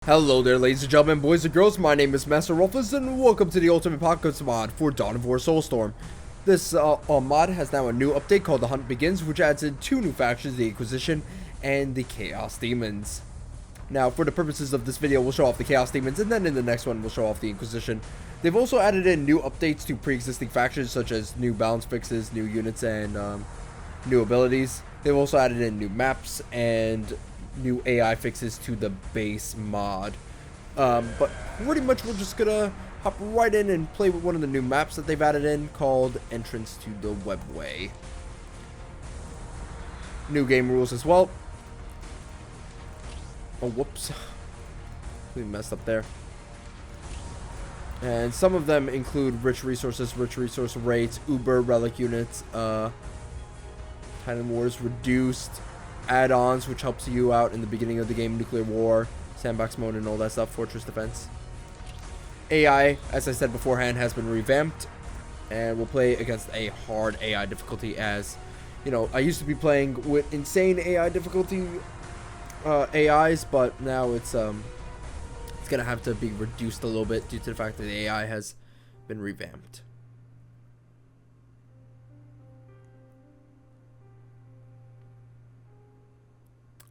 Hello there, ladies and gentlemen, boys and girls. My name is Masterofroflness, and welcome to the Ultimate Apocalypse mod for Dawn of War Soulstorm. This mod has now a new update called The Hunt Begins, which adds in two new factions, the Inquisition and the Chaos Demons. Now, for the purposes of this video, we'll show off the Chaos Demons, and then in the next one, we'll show off the Inquisition. They've also added in new updates to pre-existing factions, such as new balance fixes, new units, and new abilities. They've also added in new maps and new AI fixes to the base mod. But pretty much we're just gonna hop right in and play with one of the new maps that they've added in called Entrance to the Webway. New game rules as well. Oh, whoops. We messed up there. And some of them include rich resources, rich resource rates, Uber, Relic units, Titan Wars reduced, add-ons which helps you out in the beginning of the game, nuclear war, sandbox mode, and all that stuff, fortress defense. AI, as I said beforehand, has been revamped, and we'll play against a hard AI difficulty. As you know, I used to be playing with insane AI difficulty AIs, but now it's gonna have to be reduced a little bit due to the fact that the AI has been revamped.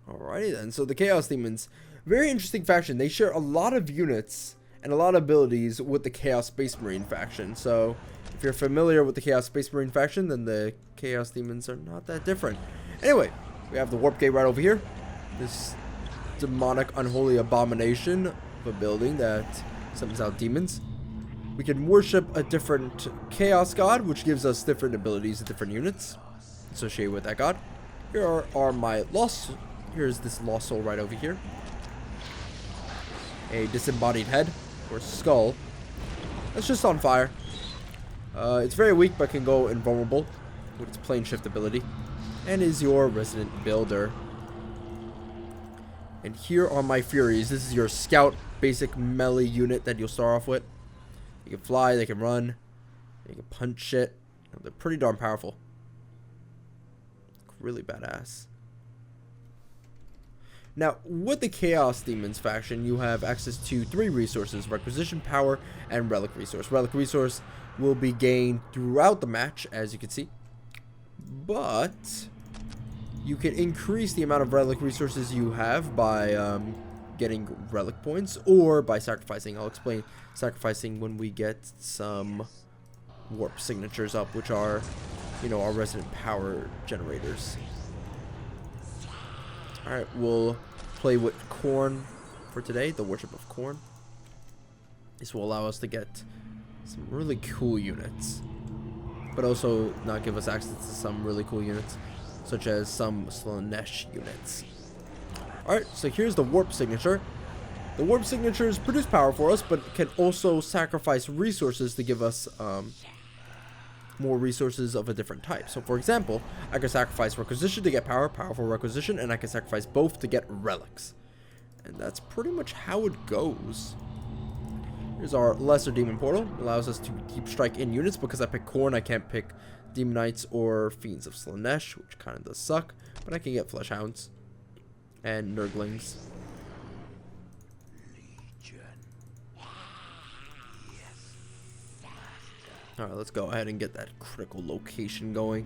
Alrighty then, so the Chaos Demons, very interesting faction. They share a lot of units and a lot of abilities with the Chaos Space Marine faction. So if you're familiar with the Chaos Space Marine faction, then the Chaos Demons are not that different. Anyway, we have the Warp Gate right over here. This demonic, unholy abomination of a building that summons out demons. We can worship a different Chaos God, which gives us different abilities and different units associated with that god. Here are my lost. Here's this lost soul right over here. A disembodied head, or skull. That's just on fire. It's very weak, but can go invulnerable with its plane shift ability. And is your resident builder. And here are my Furies. This is your scout basic melee unit that you'll start off with. They can fly, they can run, they can punch shit. They're pretty darn powerful. Really badass. Now, with the Chaos Demons faction, you have access to 3 resources: Requisition, Power, and Relic Resource. Relic Resource will be gained throughout the match, as you can see. But you can increase the amount of Relic Resources you have by getting Relic Points, or by sacrificing. I'll explain sacrificing when we get some Warp Signatures up, which are, you know, our resident power generators. Alright, we'll play with Corn for today, the worship of Corn. This will allow us to get some really cool units, but also not give us access to some really cool units, such as some Slaanesh units. Alright, so here's the Warp Signature. The Warp Signatures produce power for us, but can also sacrifice resources to give us more resources of a different type. So for example, I can sacrifice Requisition to get power, powerful Requisition, and I can sacrifice both to get relics. And that's pretty much how it goes. Here's our Lesser Demon Portal. Allows us to deep strike in units. Because I pick Corn, I can't pick Demon Knights or Fiends of Slaanesh, which kind of does suck, but I can get Fleshhounds and Nurglings. Alright, let's go ahead and get that critical location going.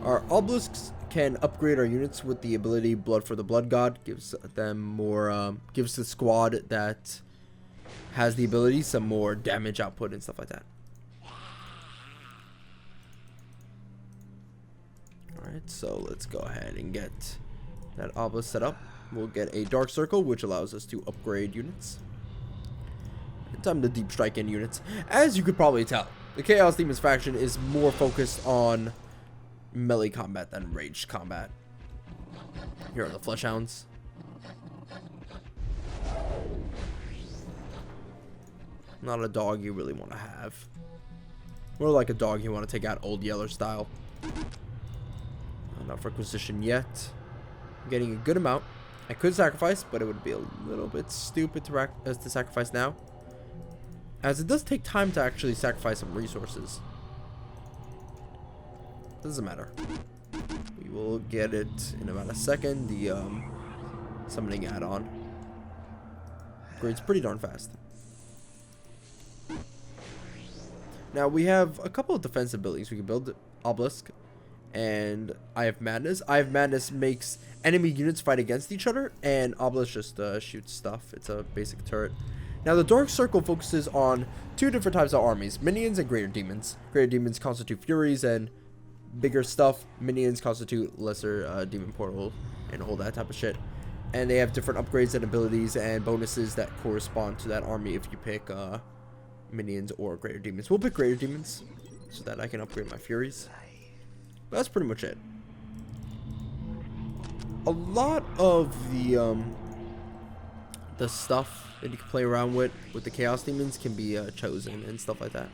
Our obelisks can upgrade our units with the ability Blood for the Blood God. Gives them more, gives the squad that has the ability some more damage output and stuff like that. Alright, so let's go ahead and get that obelisk set up. We'll get a Dark Circle, which allows us to upgrade units. Time to deep strike in units. As you could probably tell, the Chaos Demons faction is more focused on melee combat than ranged combat. Here are the Fleshhounds. Not a dog you really want to have. More like a dog you want to take out Old Yeller style. Not for Requisition yet. I'm getting a good amount. I could sacrifice, but it would be a little bit stupid to sacrifice now, as it does take time to actually sacrifice some resources. Doesn't matter. We will get it in about a second. The summoning add-on. Upgrades pretty darn fast. Now we have a couple of defensive buildings. We can build Obelisk, and Eye of Madness. Eye of Madness makes enemy units fight against each other, and Obelisk just shoots stuff. It's a basic turret. Now the Dark Circle focuses on 2 different types of armies: minions and greater demons. Greater demons constitute furies and bigger stuff. Minions constitute lesser demon portal and all that type of shit. And they have different upgrades and abilities and bonuses that correspond to that army if you pick minions or greater demons. We'll pick greater demons so that I can upgrade my furies. But that's pretty much it. A lot of the stuff that you can play around with the chaos demons can be chosen and stuff like that.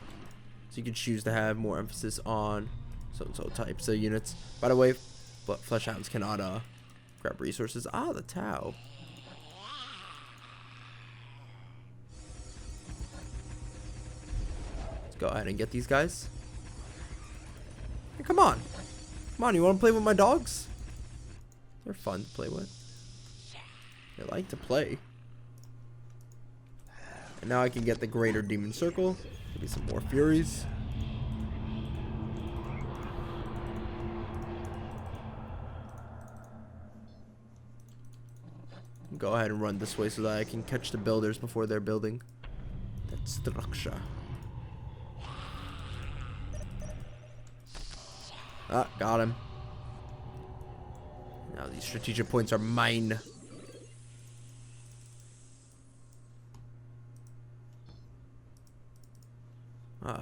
So you can choose to have more emphasis on so and so types of units. By the way, but flesh hounds cannot grab resources. Ah, the Tau. Let's go ahead and get these guys. Hey, come on. Come on, you want to play with my dogs? They're fun to play with. They like to play. And now I can get the greater demon circle. Maybe some more furies. Go ahead and run this way so that I can catch the builders before they're building that structure. Ah, got him. Now these strategic points are mine.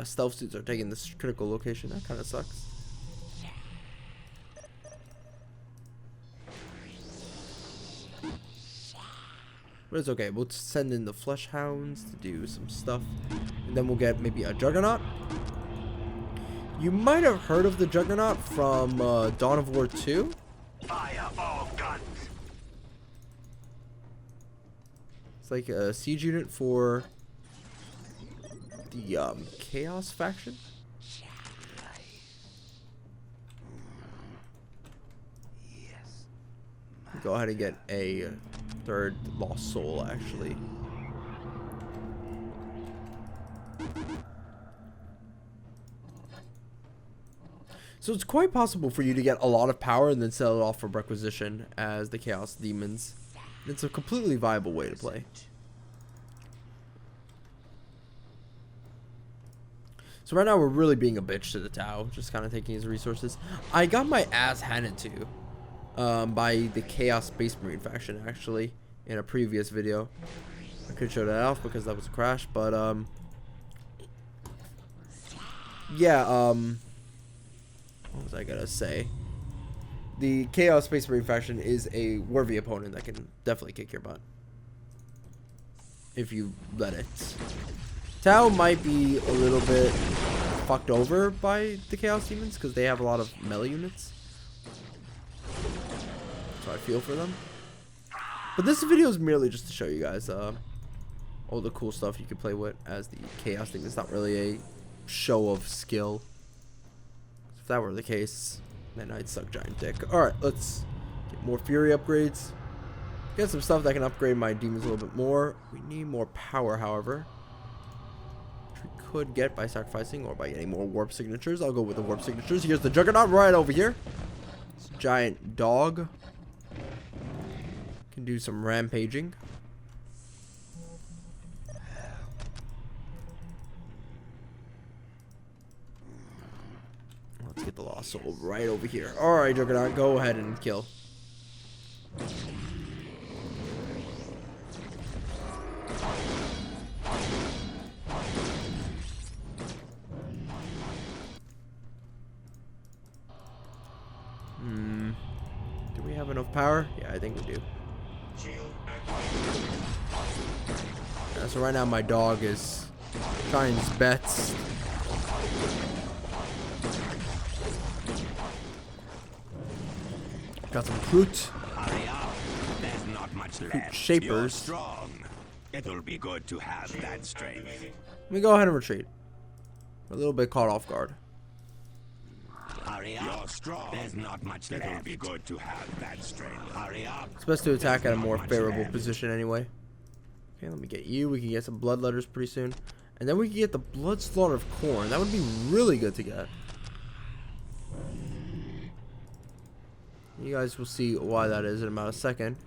Stealth suits are taking this critical location. That kind of sucks. But it's okay. We'll send in the flesh hounds to do some stuff. And then we'll get maybe a juggernaut. You might have heard of the juggernaut from Dawn of War 2. Fire all guns. It's like a siege unit for the Chaos faction. Go ahead and get a third lost soul, actually. So it's quite possible for you to get a lot of power and then sell it off for requisition as the Chaos Demons. It's a completely viable way to play. So right now we're really being a bitch to the Tau, just kind of taking his resources. I got my ass handed to by the Chaos Space Marine faction, actually, in a previous video. I could show that off because that was a crash, but yeah, what was I gonna say? The Chaos Space Marine faction is a worthy opponent that can definitely kick your butt if you let it. Tau might be a little bit fucked over by the Chaos Demons because they have a lot of melee units. So I feel for them. But this video is merely just to show you guys all the cool stuff you can play with as the Chaos Demon. It's not really a show of skill. If that were the case, then I'd suck giant dick. Alright, let's get more Fury upgrades. Get some stuff that can upgrade my demons a little bit more. We need more power, however. Which we could get by sacrificing or by getting more warp signatures. I'll go with the warp signatures. Here's the Juggernaut right over here. This giant dog. Can do some rampaging. Let's get the Lost Soul right over here. Alright, Juggernaut, go ahead and kill. Do we have enough power? Yeah, I think we do. Yeah, so right now my dog is trying his best. Got some fruit. Hurry up. There's not much left. Shapers. You're strong. It'll be good to have that strength. Let me go ahead and retreat. We're a little bit caught off guard. Hurry up. You're strong. There's not much left. It'll be good to have that strength. Hurry up. It's best to attack at a more favorable position anyway. Okay, let me get you. We can get some bloodletters pretty soon. And then we can get the blood slaughter of corn. That would be really good to get. You guys will see why that is in about a second.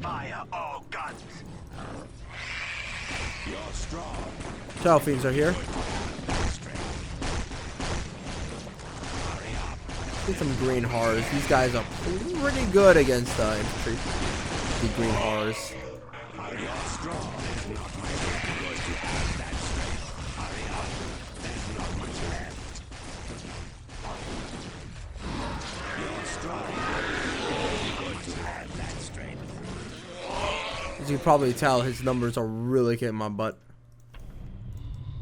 Fire all guns. You're strong. Shadow Fiends are here. Get some green horrors. These guys are pretty good against infantry. The green horrors. As you can probably tell, his numbers are really kicking my butt.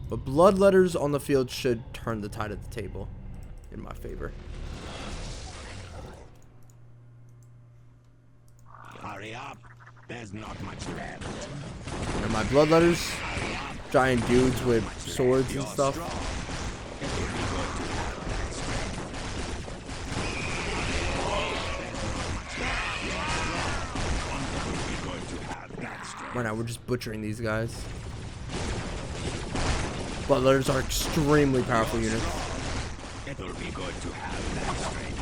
But bloodletters on the field should turn the tide at the table in my favor. Hurry up. There's not much left. And my bloodletters, giant dudes with swords and stuff. Right now, we're just butchering these guys. Bloodletters are extremely powerful units. It'll be good to have that strength.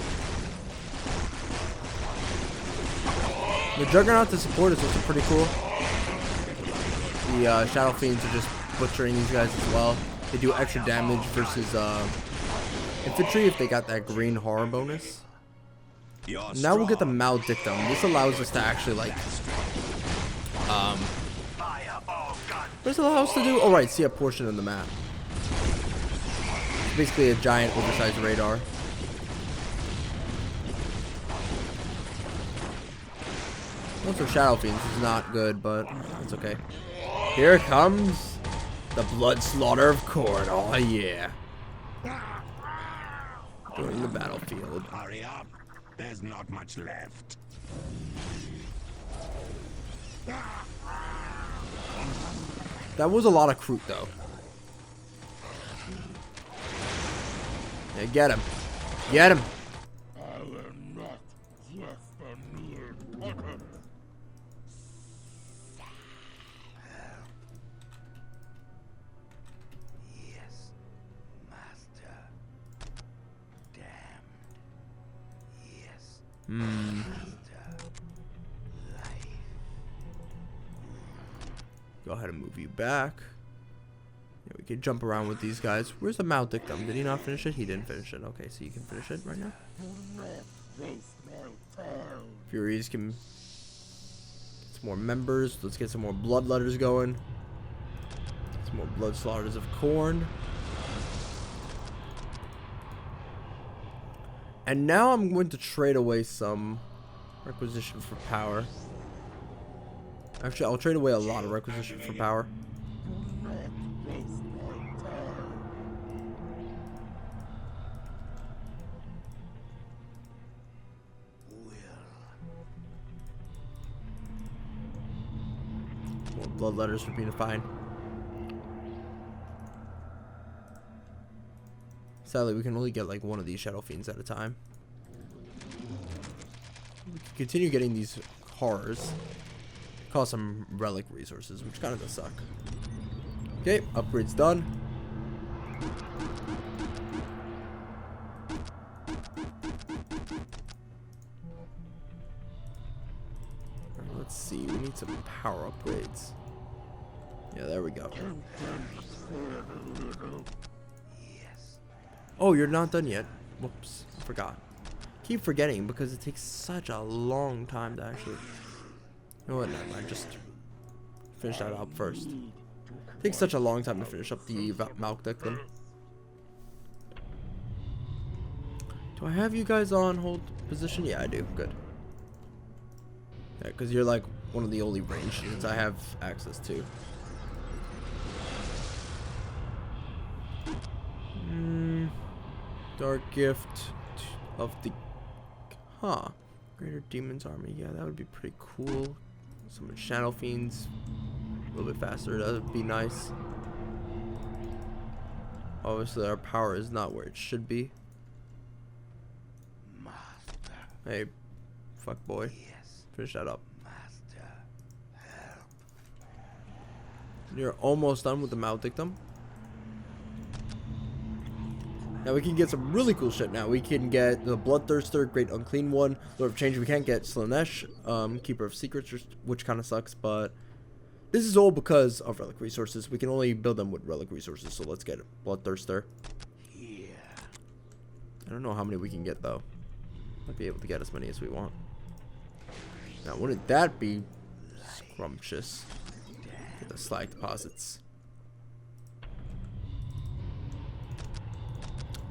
The Juggernaut to support is also pretty cool. The Shadow Fiends are just butchering these guys as well. They do extra damage versus infantry if they got that green horror bonus. Now we'll get the Maledictum. This allows us to actually like what does it allow us to do? Oh right, see a portion of the map. It's basically a giant oversized radar. Also Shadow Fiends is not good, but it's okay. Here comes the blood slaughter of corn. Oh yeah. During the battlefield. Hurry up. There's not much left. That was a lot of Kroot though. Yeah, get him. Get him. Yes, master. Damned. Yes. Master. Life. Go ahead and move you back. Yeah, we can jump around with these guys. Where's the Maledictum? Did he not finish it? He didn't finish it. Okay, so you can finish it right now. Furies can get some more members. Let's get some more bloodletters going. Some more blood slaughters of corn. And now I'm going to trade away some requisition for power. Actually, I'll trade away a lot of requisition for power. More bloodletters would be fine. Sadly, we can only get like one of these Shadow Fiends at a time. We can continue getting these horrors. Cost some relic resources, which kind of does suck. Okay, upgrade's done. Let's see, we need some power upgrades. Yeah, there we go. Oh, you're not done yet. Whoops, I forgot. Keep forgetting because it takes such a long time to actually. You know what, never mind, just finish that up first. It takes such a long time to finish up the Maledictum. Do I have you guys on hold position? Yeah, I do. Good. Yeah, because you're like one of the only range units I have access to. Dark Gift of the... Huh. Greater Demon's Army. Yeah, that would be pretty cool. Some Shadow Fiends. A little bit faster. That would be nice. Obviously, our power is not where it should be. Hey, fuck boy. Finish that up. You're almost done with the Maledictum. Now we can get some really cool shit now. We can get the Bloodthirster, Great Unclean One, Lord of Change. We can't get Slanesh, Keeper of Secrets, which kind of sucks, but this is all because of Relic resources. We can only build them with Relic resources, so let's get it. Bloodthirster. I don't know how many we can get, though. Might be able to get as many as we want. Now, wouldn't that be scrumptious? Get the slag deposits.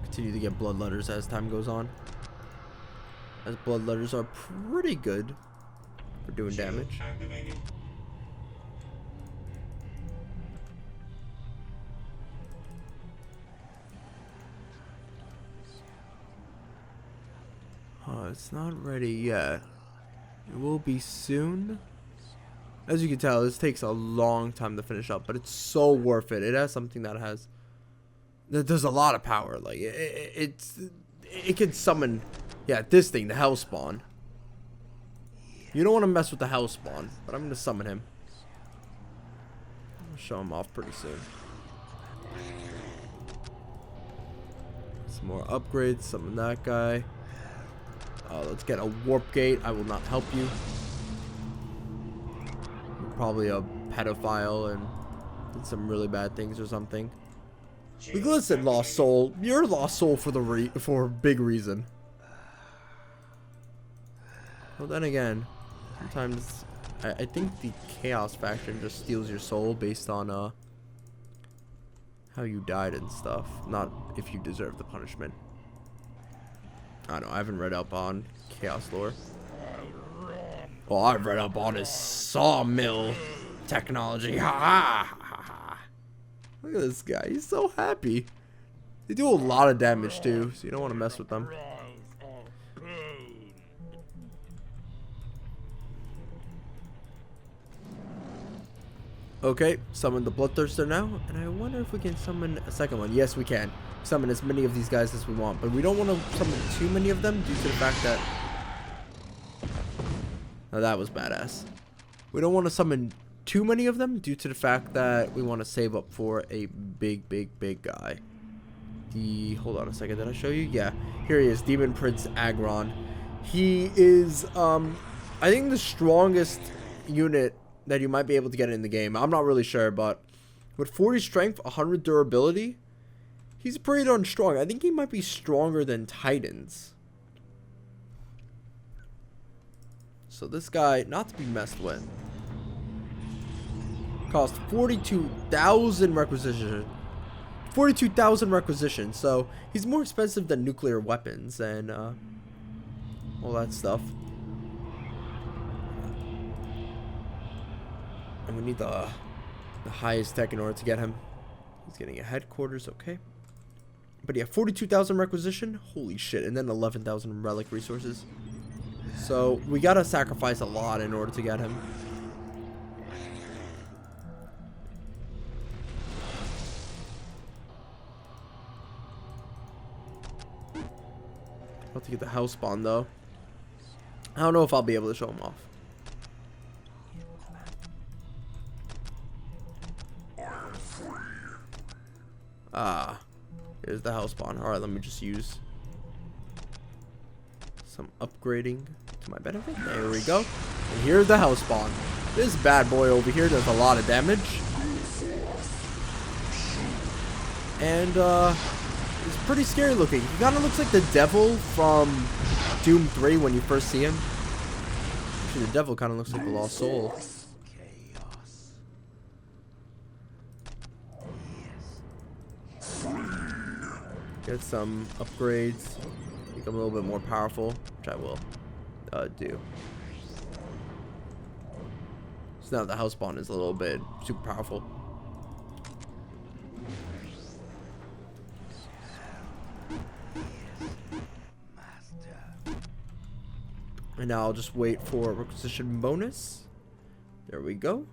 Continue to get bloodletters as time goes on, as bloodletters are pretty good for doing damage. Oh, it's not ready yet. It will be soon. As you can tell, this takes a long time to finish up, but it's so worth it. It has something that does a lot of power. Like it can summon, yeah, this thing, the Hellspawn. You don't want to mess with the Hellspawn, but I'm gonna summon him. I'll show him off pretty soon. Some more upgrades. Summon that guy. Let's get a warp gate. I will not help you. You're probably a pedophile and did some really bad things or something. Listen, Lost Soul, you're a lost soul for a big reason. Well, then again, sometimes I think the Chaos faction just steals your soul based on how you died and stuff, not if you deserve the punishment. I don't know. I haven't read up on Chaos lore. Well, I've read up on his sawmill technology. Ha ha ha ha. Look at this guy. He's so happy. They do a lot of damage too, so you don't want to mess with them. Okay, summon the Bloodthirster now, and I wonder if we can summon a second one. Yes, we can. Summon as many of these guys as we want, but we don't want to summon too many of them due to the fact that... Now that was badass. We don't want to summon too many of them due to the fact that we want to save up for a big guy. Hold on a second, did I show you? Yeah, here he is, Demon Prince Angron. He is, I think the strongest unit that you might be able to get in the game. I'm not really sure, but with 40 strength, 100 durability, he's pretty darn strong. I think he might be stronger than Titans. So this guy, not to be messed with. Cost 42,000 requisition. 42,000 requisition. So he's more expensive than nuclear weapons and all that stuff. And we need the highest tech in order to get him. He's getting a headquarters, okay. But yeah, 42,000 requisition. Holy shit. And then 11,000 relic resources. So we gotta sacrifice a lot in order to get him. I'll have to get the house spawn though. I don't know if I'll be able to show him off. Ah, here's the house spawn. Alright, let me just use some upgrading to my benefit. There we go. And here's the house spawn. This bad boy over here does a lot of damage. And it's pretty scary looking. He kind of looks like the devil from Doom 3 when you first see him. Actually, the devil kind of looks like the lost soul. Get some upgrades, become a little bit more powerful, which I will do. So now the house spawn is a little bit super powerful. And now I'll just wait for requisition bonus. There we go.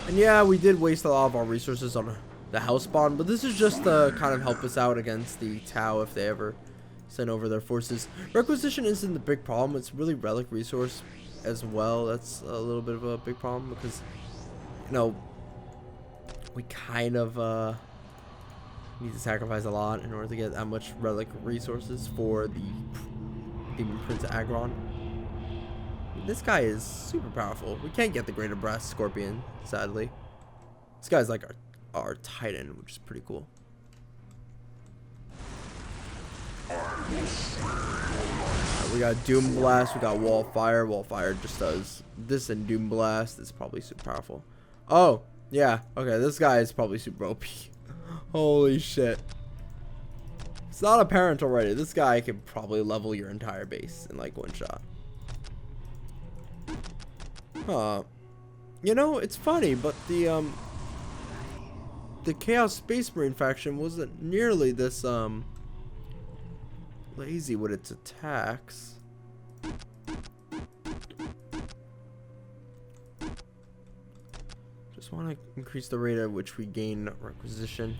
And yeah, we did waste a lot of our resources on the house spawn, but this is just to kind of help us out against the Tau if they ever send over their forces. Requisition isn't the big problem. It's really relic resource as well. That's a little bit of a big problem because, you know, we kind of need to sacrifice a lot in order to get that much relic resources for the Demon Prince Angron. This guy is super powerful. We can't get the Greater Brass Scorpion, sadly. This guy's like our Titan, which is pretty cool. We got Doom Blast, we got Wall Fire. Wall Fire just does this, and Doom Blast is probably super powerful. Oh, yeah, okay, this guy is probably super OP. Holy shit. It's not apparent already. This guy could probably level your entire base in like one shot. You know, it's funny, but the Chaos Space Marine faction wasn't nearly this lazy with its attacks. Just want to increase the rate at which we gain requisition.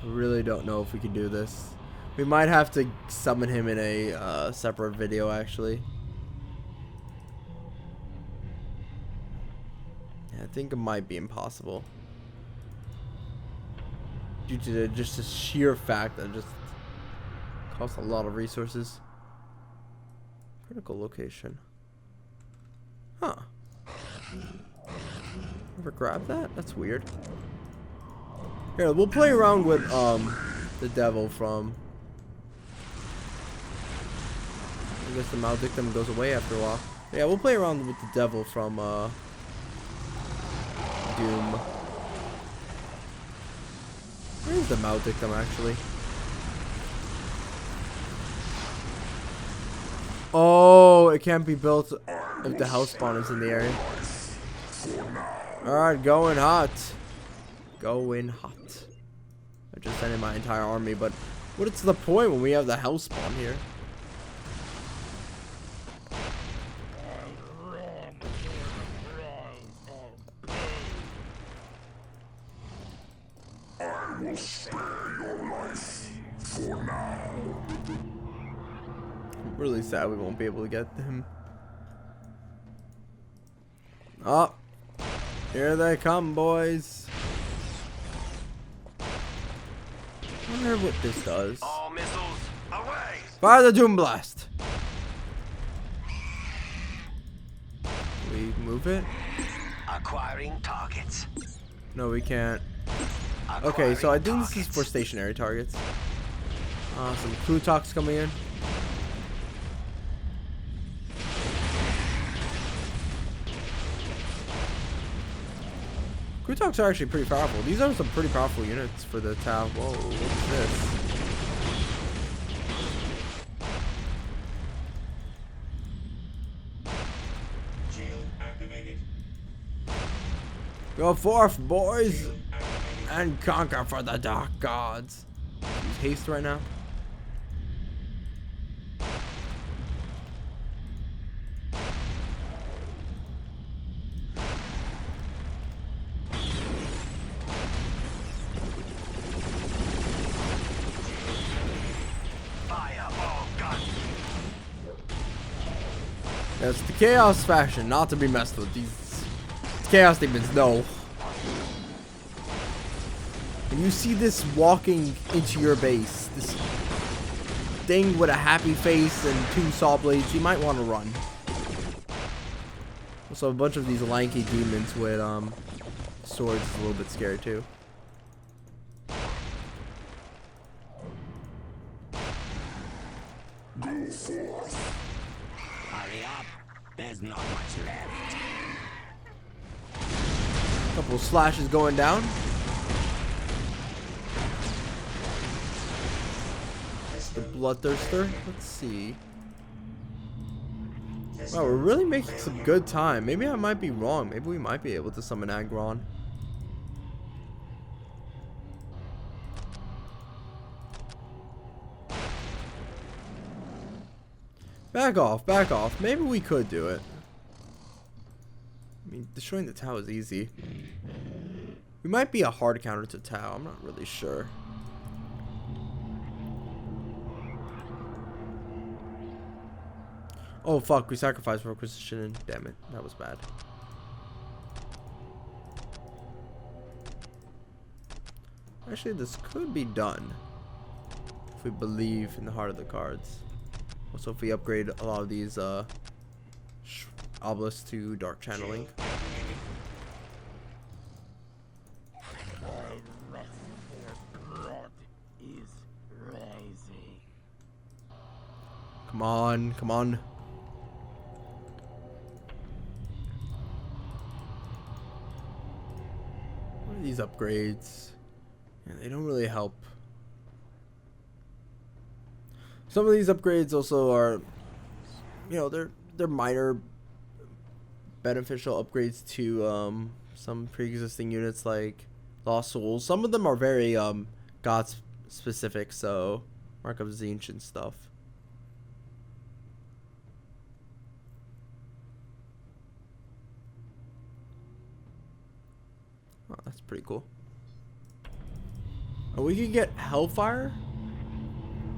I really don't know if we can do this. We might have to summon him in a separate video, actually. Yeah, I think it might be impossible due to just the sheer fact that it just costs a lot of resources. Critical location. Huh. Ever grab that? That's weird. Here, we'll play around with the devil from. I guess the Maledictum goes away after a while. Yeah, we'll play around with the devil from Doom. Where is the Maledictum actually? Oh, it can't be built if the house spawn is in the area. Alright, going hot. Going hot. I just sent in my entire army, but what's the point when we have the house spawn here? I will spare your life for now. I'm really sad we won't be able to get him. Oh, here they come, boys. I wonder what this does. All missiles away. Fire the Doom Blast. We move it? Acquiring targets. No, we can't. Okay, so I think this is for stationary targets. Some crew talks coming in. Crew talks are actually pretty powerful. These are some pretty powerful units for the Tau. Whoa, what's this? Go forth, boys, and conquer for the Dark Gods. Use haste right now. That's the Chaos faction, not to be messed with. These Chaos demons, no. When you see this walking into your base, this thing with a happy face and 2 saw blades, you might want to run. Also, a bunch of these lanky demons with swords is a little bit scary too. Go forth. Hurry up. There's not much left. Couple slashes going down. The Bloodthirster. Let's see. Wow, we're really making some good time. Maybe I might be wrong. Maybe we might be able to summon Angron. Back off, back off. Maybe we could do it. I mean, destroying the Tau is easy. We might be a hard counter to Tau. I'm not really sure. Oh fuck, we sacrificed for Inquisition and damn it, that was bad. Actually, this could be done if we believe in the heart of the cards. Also, if we upgrade a lot of these obelisks to dark channeling. Come on, come on. What are these upgrades? Yeah, they don't really help. Some of these upgrades also are, you know, they're minor beneficial upgrades to some pre-existing units like Lost Souls. Some of them are very god specific, so Mark of the Ancient stuff. Oh, that's pretty cool. Oh, we can get Hellfire,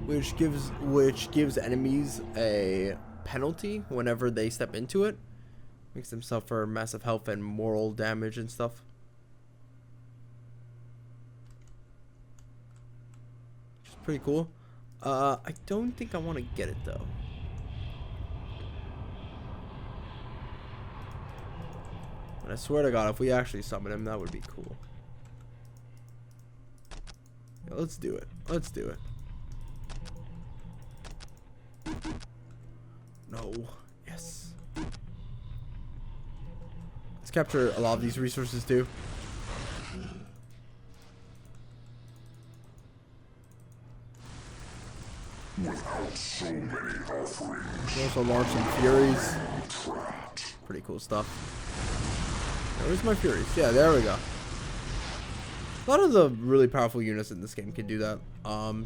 which gives enemies a penalty whenever they step into it. Makes them suffer massive health and moral damage and stuff. Which is pretty cool. I don't think I want to get it though. But I swear to God, if we actually summon him, that would be cool. Yeah, let's do it. Let's do it. No. Yes. Let's capture a lot of these resources too. Without so many offerings. We also launch some Furies. Pretty cool stuff. Where's my Furies? Yeah, there we go. A lot of the really powerful units in this game can do that.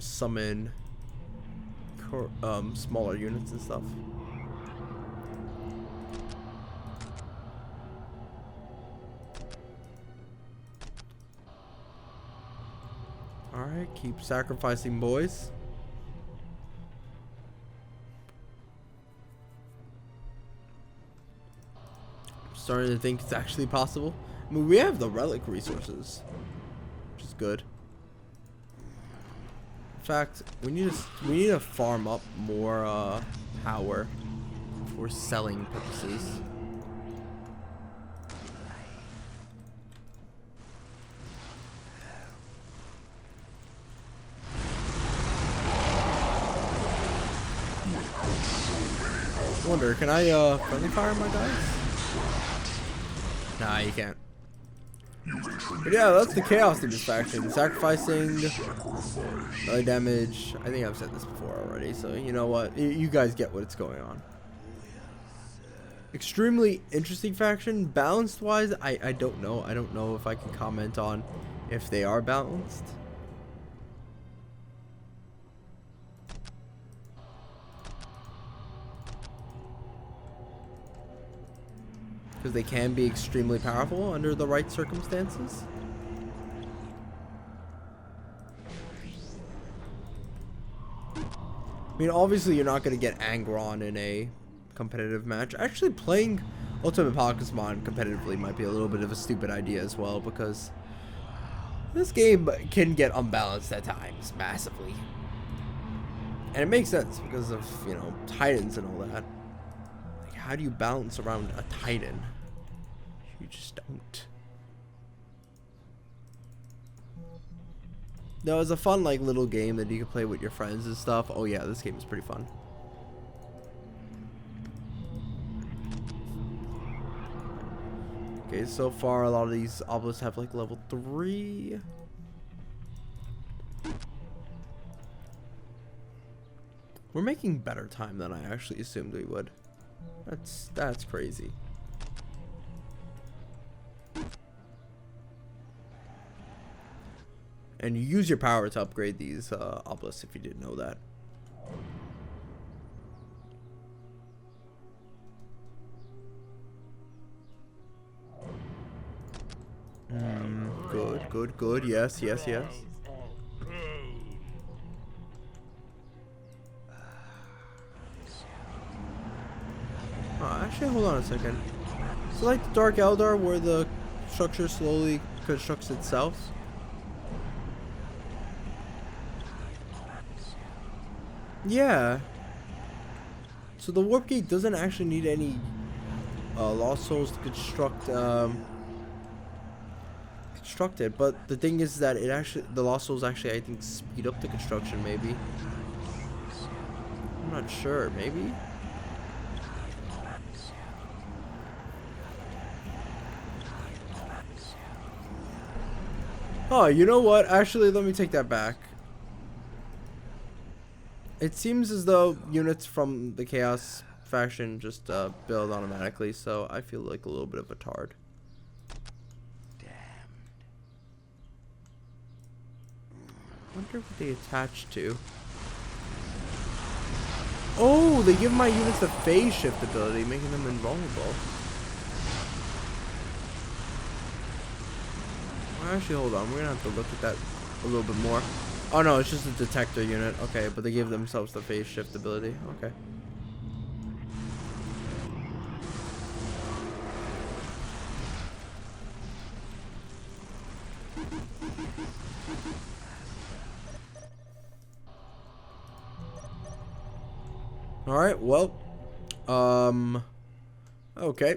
Summon smaller units and stuff. Alright, keep sacrificing, boys. I'm starting to think it's actually possible. I mean, we have the Relic resources, which is good. In fact, we need to farm up more power for selling purposes. Wonder, can I friendly fire my guys? Nah, you can't. But yeah, that's the Chaos Demon faction. Sacrificing, melee damage. I think I've said this before already, so you know what? You guys get what's going on. Extremely interesting faction. Balanced wise, I don't know. I don't know if I can comment on if they are balanced. Because they can be extremely powerful under the right circumstances. I mean, obviously you're not going to get Angron in a competitive match. Actually, playing Ultimate Pokemon competitively might be a little bit of a stupid idea as well, because this game can get unbalanced at times, massively. And it makes sense because of, you know, Titans and all that. Like, how do you balance around a Titan? You just don't. No, it's a fun, like, little game that you can play with your friends and stuff. Oh yeah, this game is pretty fun. Okay, so far a lot of these obelisks have like level 3. We're making better time than I actually assumed we would. That's crazy. And you use your power to upgrade these obelisks if you didn't know that. Good, good, good. Yes, yes, yes. Oh, actually, hold on a second. So, like the Dark Eldar, where the structure slowly constructs itself. Yeah. So the warp gate doesn't actually need any lost souls to construct it, but the thing is that the lost souls actually, I think, speed up the construction. Maybe. I'm not sure. Maybe. Oh, you know what? Actually, let me take that back. It seems as though units from the Chaos faction just build automatically, so I feel like a little bit of a tard. Damned. I wonder what they attach to. Oh, they give my units the phase shift ability, making them invulnerable. Well, actually, hold on. We're gonna have to look at that a little bit more. Oh no, it's just a detector unit. Okay, but they give themselves the phase shift ability. Okay. Alright, well. Okay.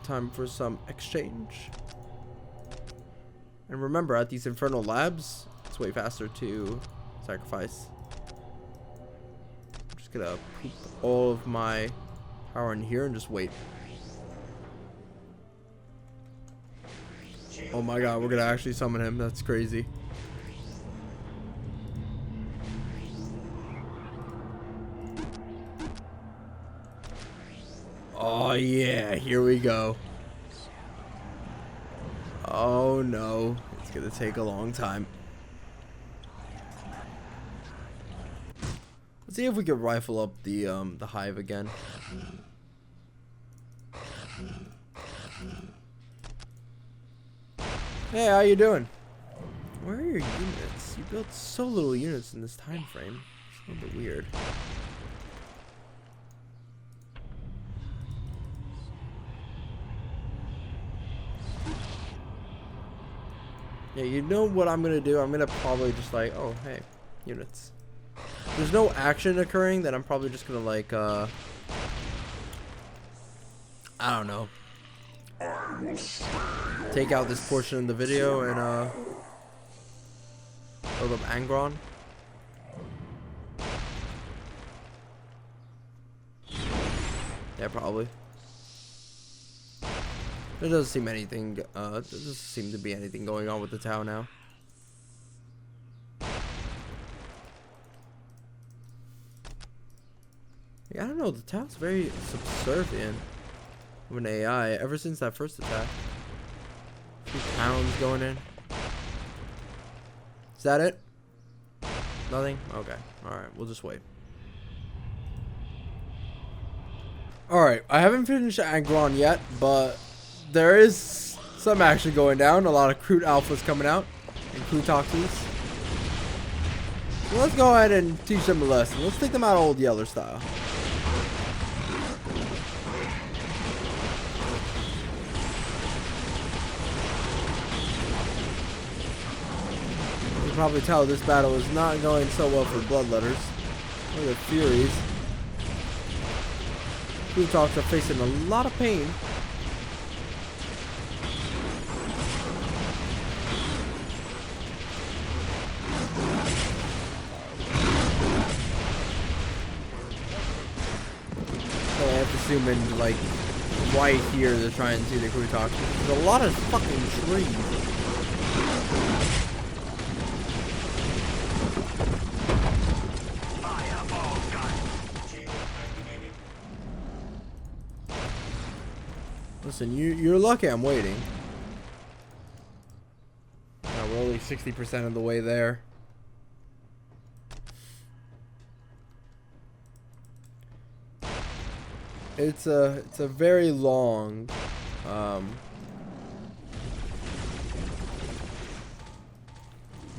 Time for some exchange. And remember, at these infernal labs, it's way faster to sacrifice. I'm just gonna poop all of my power in here and just wait. Oh my god, we're gonna actually summon him. That's crazy. Oh yeah, here we go. Oh no, it's gonna take a long time. Let's see if we can rifle up the hive again. Hey, how you doing? Where are your units? You built so little units in this time frame. It's a little bit weird. Yeah, you know what I'm gonna do? I'm gonna probably just like, oh hey, units. There's no action occurring, then I'm probably just gonna like I don't know. Take out this portion of the video and build up Angron. Yeah, probably. There doesn't seem anything, there doesn't seem to be anything going on with the town now. Yeah, I don't know, the town's very subservient of an AI ever since that first attack. 2 pounds going in. Is that it? Nothing? Okay. Alright, we'll just wait. Alright, I haven't finished Angron yet, but there is some action going down. A lot of crude alphas coming out and crude toxins. So let's go ahead and teach them a lesson. Let's take them out old Yeller style. You can probably tell this battle is not going so well for Bloodletters or the Furies. Crude Talks are facing a lot of pain. So I have to zoom in like right here to try and see the Crude Talks. There's a lot of fucking trees. Listen, you're lucky I'm waiting. Now we're only 60% of the way there. It's a very long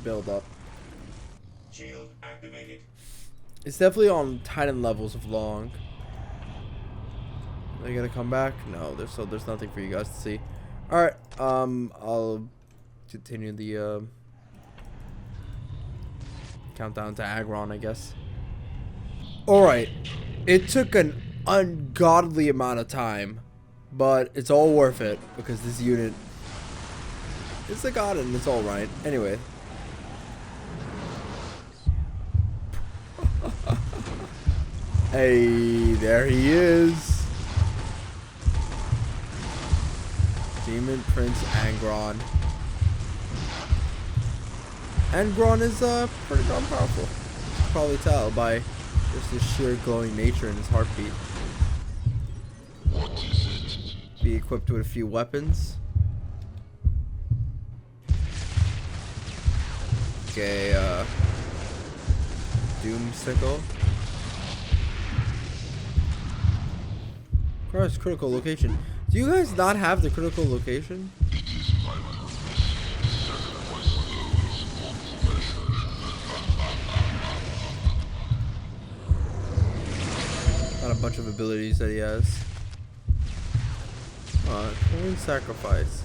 build up. Shield activated. It's definitely on Titan levels of long. Are you gonna come back? No, there's nothing for you guys to see. Alright, I'll continue the countdown to Angron, I guess. Alright. It took an ungodly amount of time, but it's all worth it because this unit is a god and it's alright. Anyway. Hey, there he is. Demon Prince Angron. Angron is pretty darn powerful. You can probably tell by just the sheer glowing nature in his heartbeat. What is it? Be equipped with a few weapons. Okay, Doom Sickle. Cross critical location. Do you guys not have the critical location? It is my purpose to sacrifice those who Got a bunch of abilities that he has. Corn sacrifice.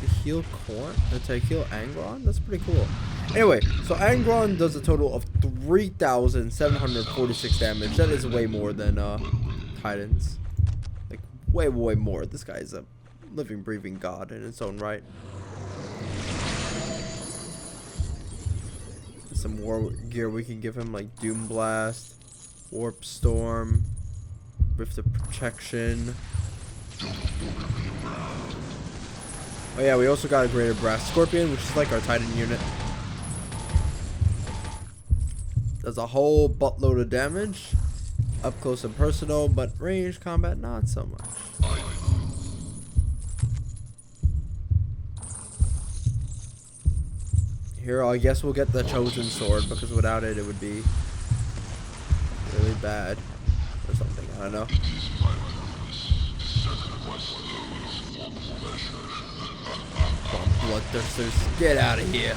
To heal Corn? To heal Angron? That's pretty cool. Anyway, so Angron does a total of 3,746 damage. That is way more than Titans. Like, way more. This guy's a living, breathing god in its own right. Some war gear we can give him, like Doom Blast, Warp Storm, Rift of Protection. Oh yeah, we also got a Greater Brass Scorpion, which is like our Titan unit. Does a whole buttload of damage. Up close and personal, but ranged combat not so much. Here, I guess we'll get the Chosen Sword, because without it, it would be really bad. Or something, I don't know. Come on, Bloodthirsters, get out of here.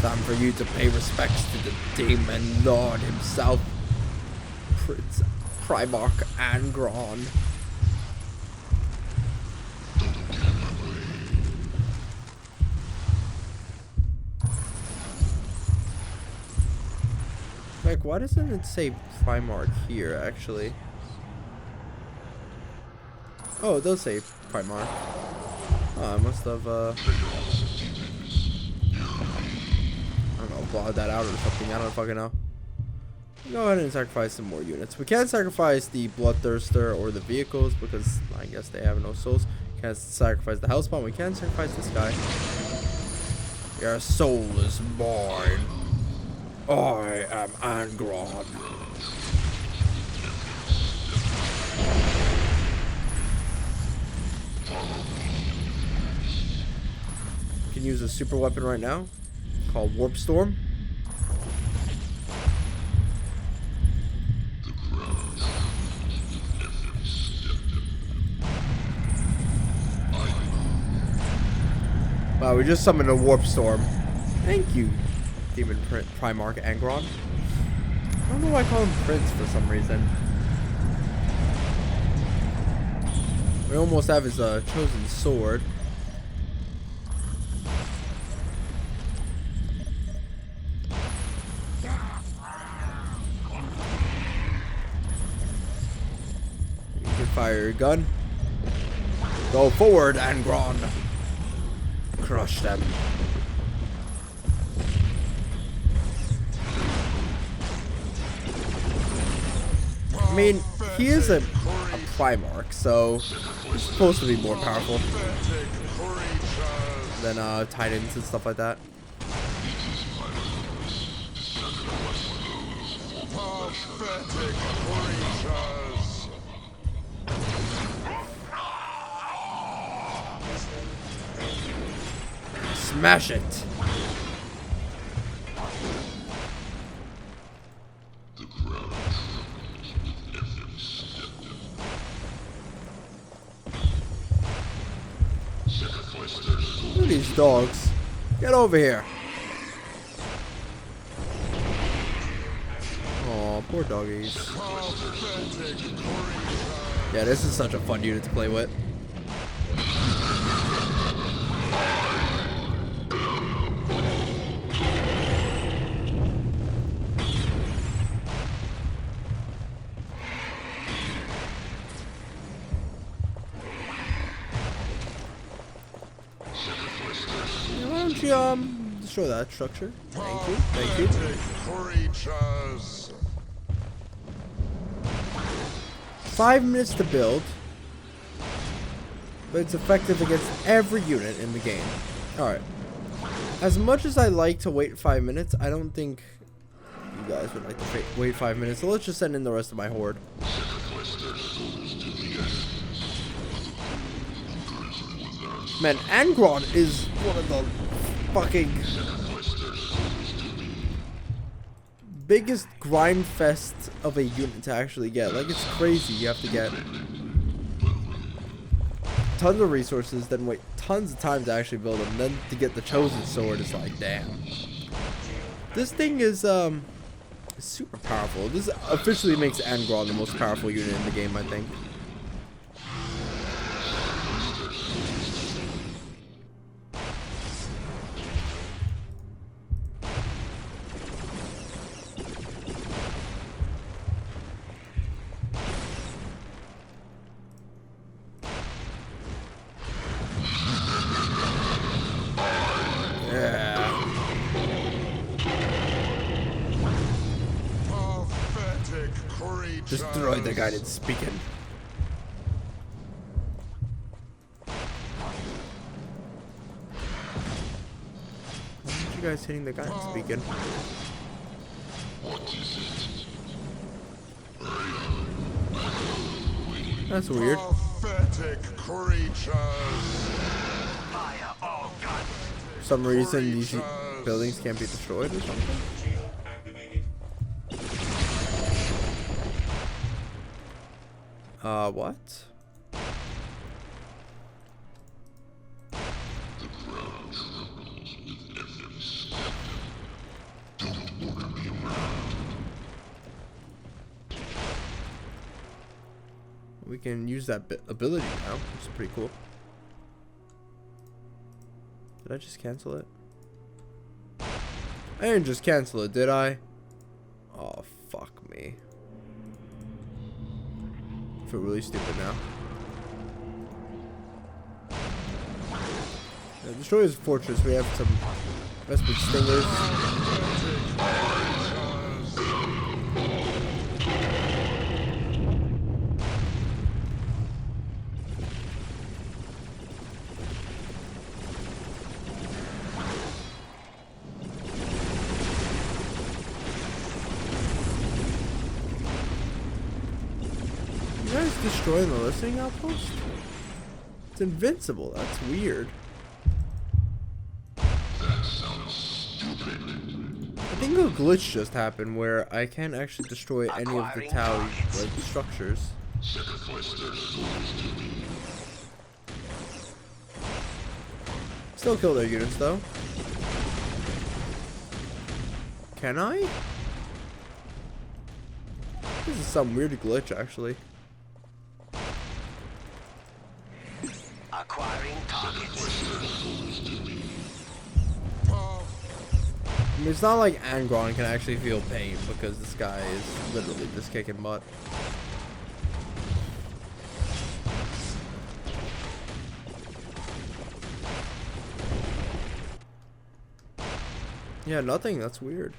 Time for you to pay respects to the Demon Lord himself, Prince Primarch Angron. Like, why doesn't it say Primarch here, actually? Oh, it does say Primarch. Oh, I must have, I don't know, blotted that out or something. I don't fucking know. Go ahead and sacrifice some more units. We can't sacrifice the Bloodthirster or the vehicles because I guess they have no souls. Can't sacrifice the Hellspawn. We can sacrifice this guy. Your soul is mine. I am Angron. You can use a super weapon right now called Warp Storm. Wow, we just summoned a Warp Storm. Thank you, Demon Primarch Angron. I don't know why I call him Prince for some reason. We almost have his chosen sword. You can fire your gun. Go forward, Angron. Crush them. I mean, he is a Primarch, so he's supposed to be more powerful than Titans and stuff like that. Smash it! sacrifice their souls. these dogs. Get over here. Oh, poor doggies. Yeah, this is such a fun unit to play with. Why don't you destroy that structure? Thank you. Thank you. Creatures. 5 minutes to build, but it's effective against every unit in the game. Alright. As much as I like to wait 5 minutes, I don't think you guys would like to wait 5 minutes. So let's just send in the rest of my horde. Man, Angron is one of the fucking biggest grind fest of a unit to actually get. Like, it's crazy. You have to get tons of resources, then wait tons of time to actually build them, then to get the chosen sword is like, damn. This thing is super powerful. This officially makes Angron the most powerful unit in the game, I think. Destroy the guy that's speaking. Why aren't you guys hitting the guy that's speaking? That's weird. Pathetic creatures. For some reason, these buildings can't be destroyed or something. What? We can use that ability now, which is pretty cool. Did I just cancel it? I didn't just cancel it, did I? Oh, fuck me. I feel really stupid now. Yeah, destroy his fortress. We have some respite stingers. You guys destroying the listening outpost? It's invincible. That's weird. That sounds stupid. I think a glitch just happened where I can't actually destroy any of the tower like structures. Sacrifice their souls to me. Still kill their units though. Can I? This is some weird glitch actually. Acquiring targets. I mean, it's not like Angron can actually feel pain because this guy is literally just kicking butt. Yeah, nothing. That's weird.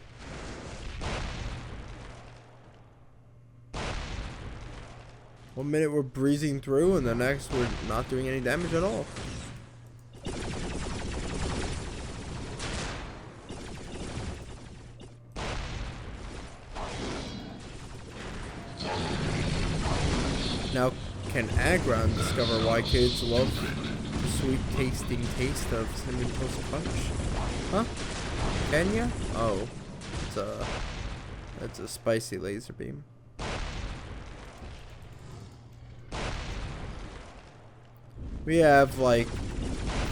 One minute we're breezing through and the next we're not doing any damage at all. Now, can Angron discover why kids love the sweet tasting taste of cinnamon toast crunch? Huh? Can ya? Oh, that's a spicy laser beam. We have like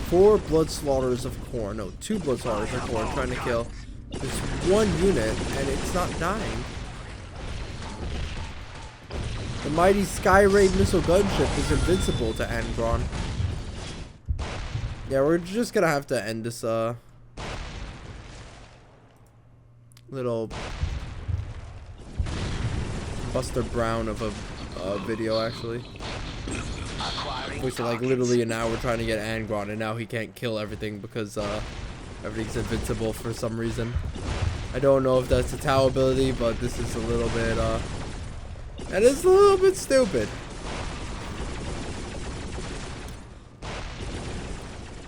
4 blood slaughters of Khorne. No, 2 blood slaughters of Khorne trying to kill this one unit, and it's not dying. The mighty Skyray missile gunship is invincible to Angron. Yeah, we're just gonna have to end this little Buster Brown of a video, actually. Wasted like literally an hour trying to get Angron, and now he can't kill everything because everything's invincible for some reason. I don't know if that's a Tau ability, but this is a little bit and it's a little bit stupid.